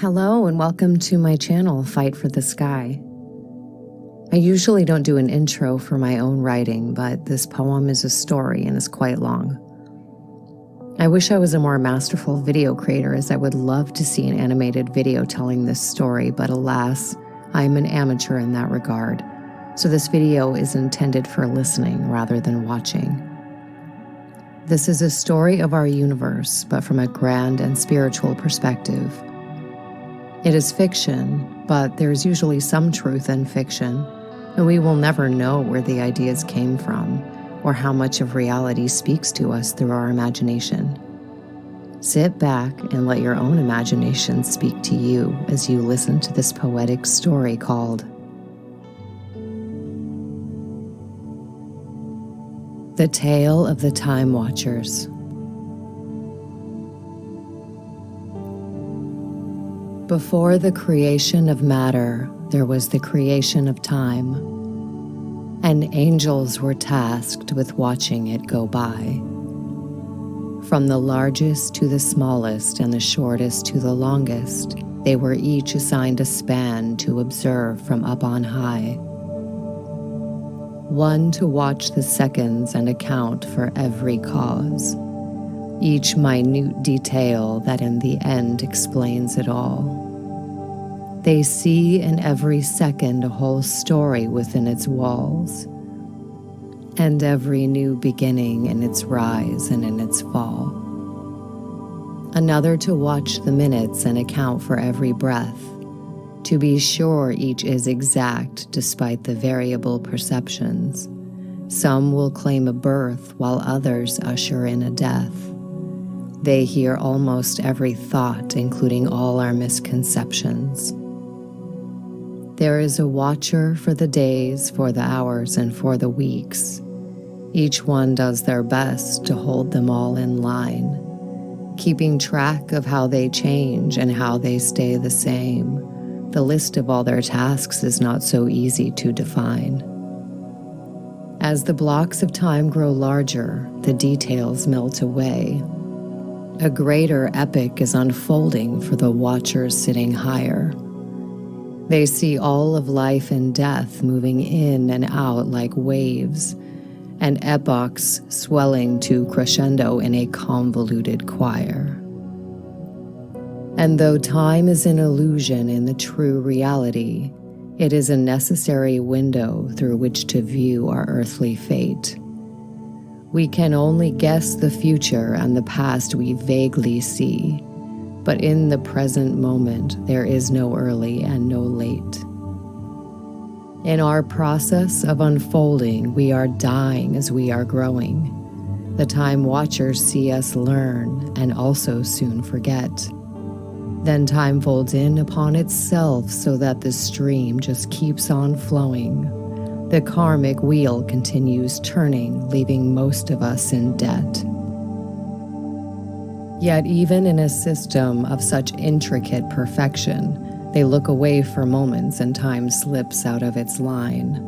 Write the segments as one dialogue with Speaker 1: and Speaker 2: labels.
Speaker 1: Hello and welcome to my channel, Fight for the Sky. I usually don't do an intro for my own writing, but this poem is a story and is quite long. I wish I was a more masterful video creator, as I would love to see an animated video telling this story, but alas, I'm an amateur in that regard, so this video is intended for listening rather than watching. This is a story of our universe, but from a grand and spiritual perspective. It is fiction, but there's usually some truth in fiction, and we will never know where the ideas came from or how much of reality speaks to us through our imagination. Sit back and let your own imagination speak to you as you listen to this poetic story called The Tale of the Time Watchers. Before the creation of matter, there was the creation of time, and angels were tasked with watching it go by. From the largest to the smallest and the shortest to the longest, they were each assigned a span to observe from up on high. One to watch the seconds and account for every cause, each minute detail that in the end explains it all. They see in every second a whole story within its walls, and every new beginning in its rise and in its fall. Another to watch the minutes and account for every breath, to be sure each is exact despite the variable perceptions. Some will claim a birth while others usher in a death. They hear almost every thought, including all our misconceptions. There is a watcher for the days, for the hours, and for the weeks. Each one does their best to hold them all in line, keeping track of how they change and how they stay the same. The list of all their tasks is not so easy to define. As the blocks of time grow larger, the details melt away. A greater epic is unfolding for the watchers sitting higher. They see all of life and death moving in and out like waves, and epochs swelling to crescendo in a convoluted choir. And though time is an illusion in the true reality, it is a necessary window through which to view our earthly fate. We can only guess the future and the past we vaguely see, but in the present moment there is no early and no late. In our process of unfolding, we are dying as we are growing. The time watchers see us learn and also soon forget. Then time folds in upon itself so that the stream just keeps on flowing. The karmic wheel continues turning, leaving most of us in debt. Yet even in a system of such intricate perfection, they look away for moments and time slips out of its line.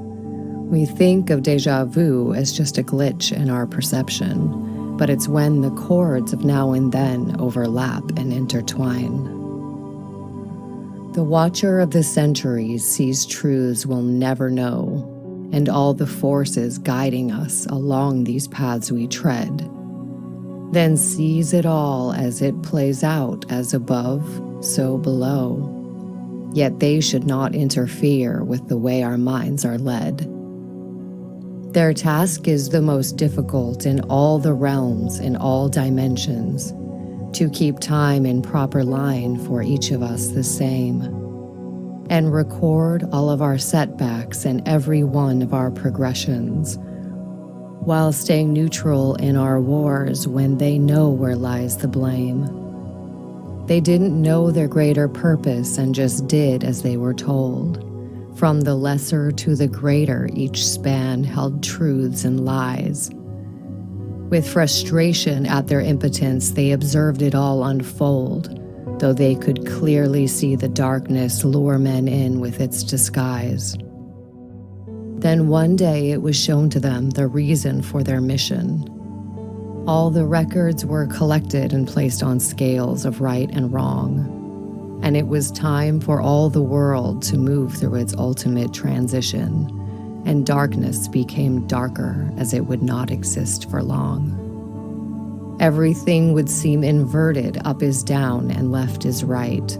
Speaker 1: We think of déjà vu as just a glitch in our perception, but it's when the chords of now and then overlap and intertwine. The watcher of the centuries sees truths we'll never know, and all the forces guiding us along these paths we tread, then sees it all as it plays out, as above, so below. Yet they should not interfere with the way our minds are led. Their task is the most difficult in all the realms, in all dimensions, to keep time in proper line for each of us the same, and record all of our setbacks and every one of our progressions, while staying neutral in our wars when they know where lies the blame. They didn't know their greater purpose and just did as they were told. From the lesser to the greater, each span held truths and lies. With frustration at their impotence, they observed it all unfold, though they could clearly see the darkness lure men in with its disguise. Then one day it was shown to them the reason for their mission. All the records were collected and placed on scales of right and wrong. and it was time for all the world to move through its ultimate transition, and darkness became darker as it would not exist for long. Everything would seem inverted, up is down and left is right.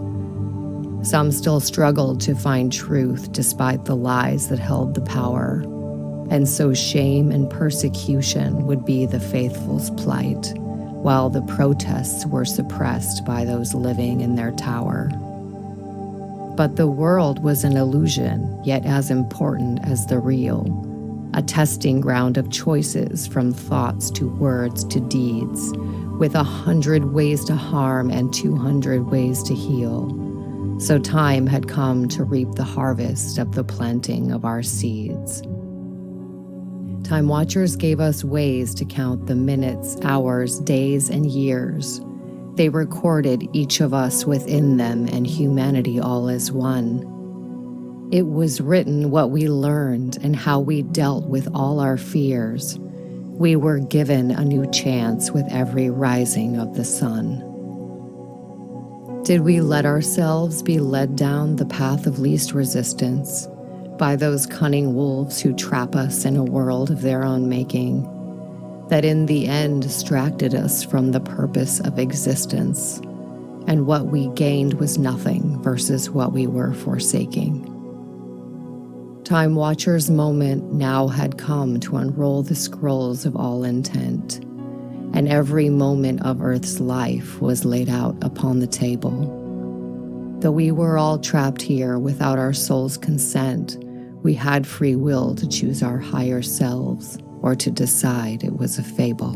Speaker 1: Some still struggled to find truth despite the lies that held the power, and so shame and persecution would be the faithful's plight, while the protests were suppressed by those living in their tower. But the world was an illusion, yet as important as the real, a testing ground of choices from thoughts to words to deeds, with 100 ways to harm and 200 ways to heal. So time had come to reap the harvest of the planting of our seeds. Time Watchers gave us ways to count the minutes, hours, days, and years. They recorded each of us within them and humanity all as one. It was written what we learned and how we dealt with all our fears. We were given a new chance with every rising of the sun. Did we let ourselves be led down the path of least resistance by those cunning wolves who trap us in a world of their own making, that in the end distracted us from the purpose of existence, and what we gained was nothing versus what we were forsaking? Time Watcher's moment now had come to unroll the scrolls of all intent, and every moment of Earth's life was laid out upon the table. Though we were all trapped here without our soul's consent, we had free will to choose our higher selves or to decide it was a fable.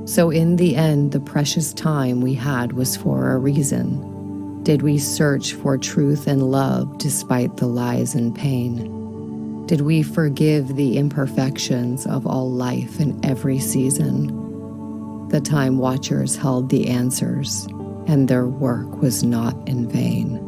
Speaker 1: So in the end, the precious time we had was for a reason. Did we search for truth and love despite the lies and pain? Did we forgive the imperfections of all life in every season? The Time Watchers held the answers, and their work was not in vain.